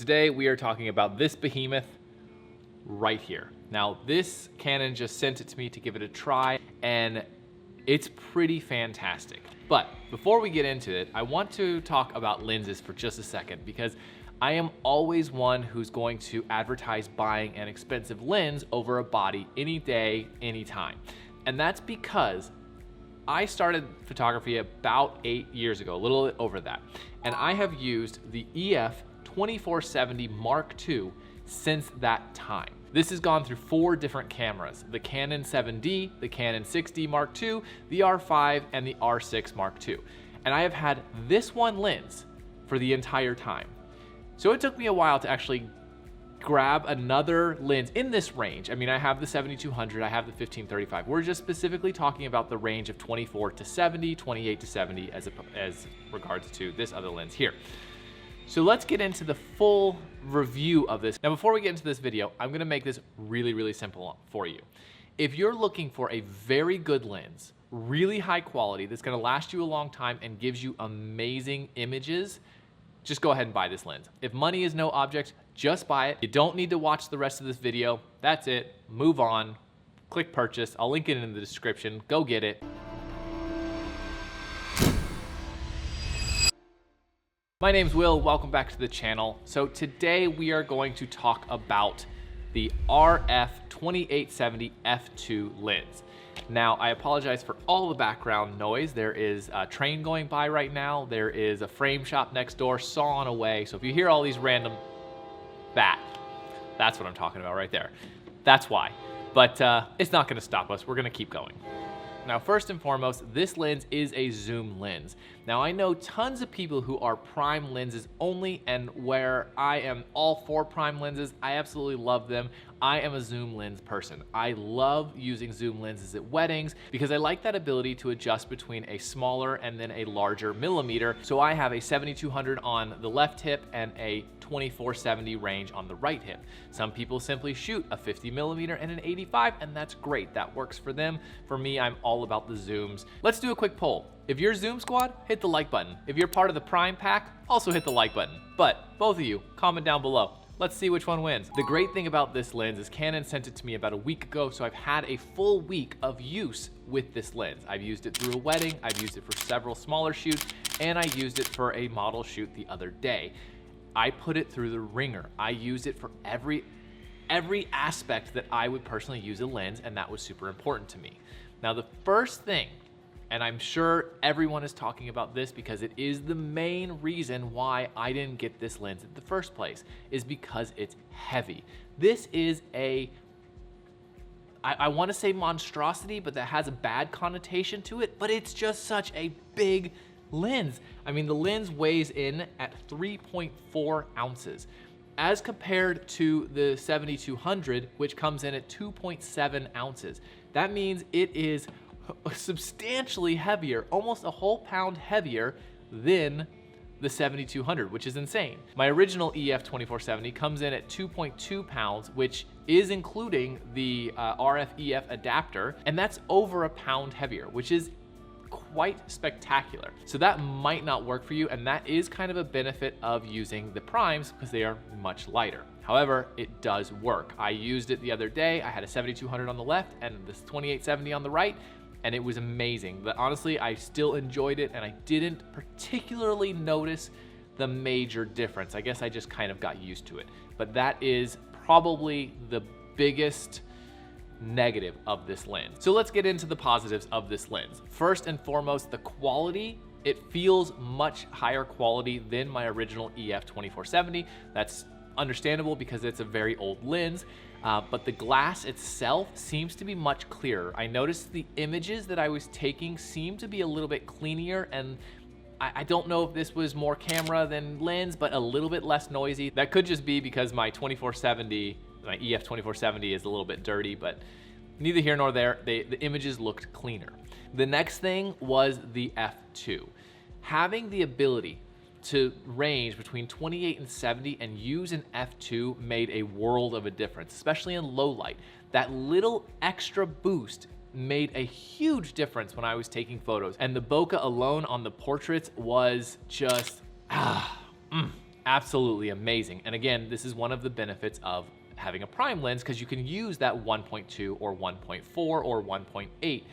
today we are talking about this behemoth right here. Now this Canon just sent it to me to give it a try, and it's pretty fantastic. But before we get into it, I want to talk about lenses for just a second, because I am always one who's going to advertise buying an expensive lens over a body any day, anytime. And that's because I started photography about 8 years ago, a little over that. And I have used the EF 2470 Mark II since that time. This has gone through 4 different cameras: the Canon 7D, the Canon 6D Mark II, the R5, and the R6 Mark II. And I have had this one lens for the entire time. So it took me a while to actually grab another lens in this range. I mean, I have the 7200, I have the 1535. We're just specifically talking about the range of 24 to 70, 28 to 70 as regards to this other lens here. So let's get into the full review of this. Now, before we get into this video, I'm gonna make this really, really simple for you. If you're looking for a very good lens, really high quality, that's gonna last you a long time and gives you amazing images, just go ahead and buy this lens. If money is no object, just buy it. You don't need to watch the rest of this video. That's it, move on, click purchase. I'll link it in the description, go get it. My name's Will, welcome back to the channel. So today we are going to talk about the RF 2870 f2 lens. Now, I apologize for all the background noise. There is a train going by right now. There is a frame shop next door sawing away. So if you hear all these random, that's what I'm talking about right there. That's why. But it's not gonna stop us. We're gonna keep going. Now, first and foremost, this lens is a zoom lens. Now, I know tons of people who are prime lenses only, and where I am all for prime lenses, I absolutely love them. I am a zoom lens person. I love using zoom lenses at weddings because I like that ability to adjust between a smaller and then a larger millimeter. So I have a 7200 on the left hip and a 2470 range on the right hip. Some people simply shoot a 50 millimeter and an 85, and that's great. That works for them. For me, I'm all about the zooms. Let's do a quick poll. If you're Zoom Squad, hit the like button. If you're part of the Prime Pack, also hit the like button. But both of you, comment down below. Let's see which one wins. The great thing about this lens is Canon sent it to me about a week ago, so I've had a full week of use with this lens. I've used it through a wedding, I've used it for several smaller shoots, and I used it for a model shoot the other day. I put it through the ringer. I used it for every aspect that I would personally use a lens, and that was super important to me. Now, the first thing, and I'm sure everyone is talking about this because it is the main reason why I didn't get this lens in the first place, is because it's heavy. This is I want to say monstrosity, but that has a bad connotation to it, but it's just such a big lens. I mean, the lens weighs in at 3.4 ounces as compared to the 7200, which comes in at 2.7 ounces. That means it is substantially heavier, almost a whole pound heavier than the 7200, which is insane. My original EF 2470 comes in at 2.2 pounds, which is including the RF EF adapter, and that's over a pound heavier, which is quite spectacular. So that might not work for you, and that is kind of a benefit of using the primes because they are much lighter. However, it does work. I used it the other day. I had a 7200 on the left and this 2870 on the right, and it was amazing. But honestly, I still enjoyed it, and I didn't particularly notice the major difference. I guess I just kind of got used to it. But that is probably the biggest negative of this lens. So let's get into the positives of this lens. First and foremost, the quality. It feels much higher quality than my original EF 2470. That's understandable because it's a very old lens, but the glass itself seems to be much clearer. I noticed the images that I was taking seemed to be a little bit cleaner, and I don't know if this was more camera than lens, but a little bit less noisy. That could just be because my 2470, my EF 2470 is a little bit dirty, but neither here nor there. The images looked cleaner. The next thing was the f2. Having the ability to range between 28 and 70 and use an f2 made a world of a difference, especially in low light. That little extra boost made a huge difference when I was taking photos, and the bokeh alone on the portraits was just absolutely amazing. And again, this is one of the benefits of having a prime lens, because you can use that 1.2 or 1.4 or 1.8.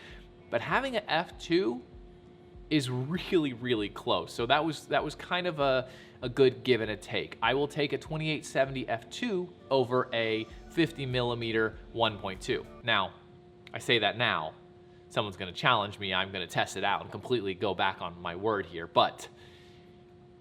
But having an f2 is really, really close. So that was kind of a good give and a take. I will take a 2870 f2 over a 50 millimeter 1.2. Now, I say that now. Someone's gonna challenge me, I'm gonna test it out and completely go back on my word here, but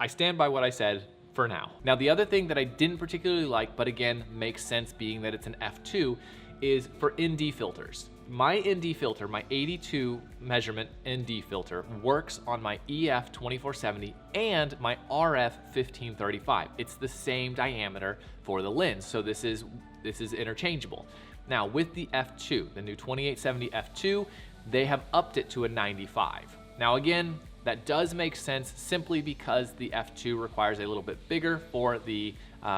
I stand by what I said for now. Now, the other thing that I didn't particularly like, but again, makes sense being that it's an f2, is for ND filters. My ND filter, my 82 measurement ND filter, works on my EF 2470 and my RF 1535. It's the same diameter for the lens, so this is interchangeable. Now, with the f2, the new 2870 f2, they have upped it to a 95. Now again, that does make sense simply because the f2 requires a little bit bigger for the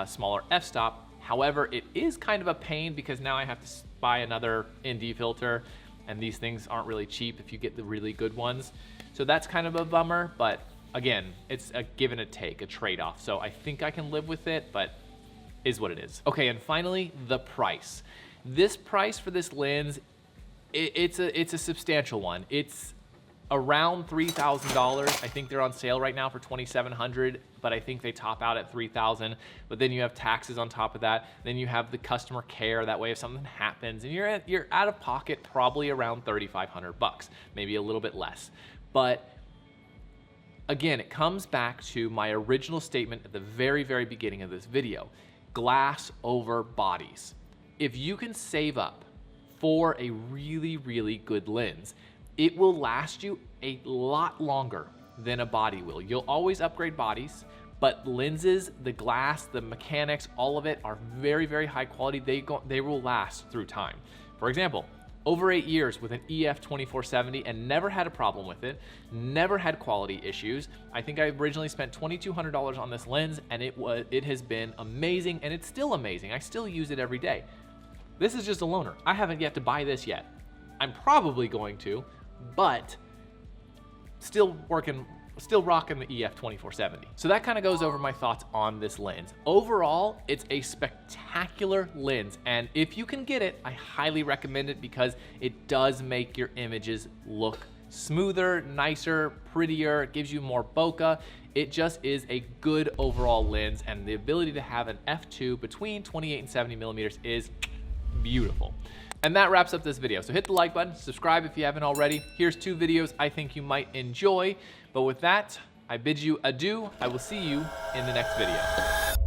smaller f-stop. However, it is kind of a pain because now I have to buy another ND filter, and these things aren't really cheap if you get the really good ones. So that's kind of a bummer, but again, it's a give and a take, a trade-off. So I think I can live with it, but is what it is. Okay, and finally, the price. This price for this lens, it's a substantial one. It's around $3,000. I think they're on sale right now for $2,700, but I think they top out at $3,000. But then you have taxes on top of that. Then you have the customer care. That way, if something happens, and you're out of pocket probably around $3,500, maybe a little bit less. But again, it comes back to my original statement at the very, very beginning of this video: glass over bodies. If you can save up for a really, really good lens, it will last you a lot longer than a body will. You'll always upgrade bodies, but lenses, the glass, the mechanics, all of it are very, very high quality. They will last through time. For example, over 8 years with an EF 2470 and never had a problem with it, never had quality issues. I think I originally spent $2,200 on this lens, and it has been amazing, and it's still amazing. I still use it every day. This is just a loaner. I haven't yet to buy this yet. I'm probably going to, but still rocking the EF 2470. So that kind of goes over my thoughts on this lens. Overall, it's a spectacular lens, and if you can get it, I highly recommend it because it does make your images look smoother, nicer, prettier. It gives you more bokeh. It just is a good overall lens, and the ability to have an f2 between 28 and 70 millimeters is beautiful. And that wraps up this video. So hit the like button, subscribe if you haven't already. Here's 2 videos I think you might enjoy. But with that, I bid you adieu. I will see you in the next video.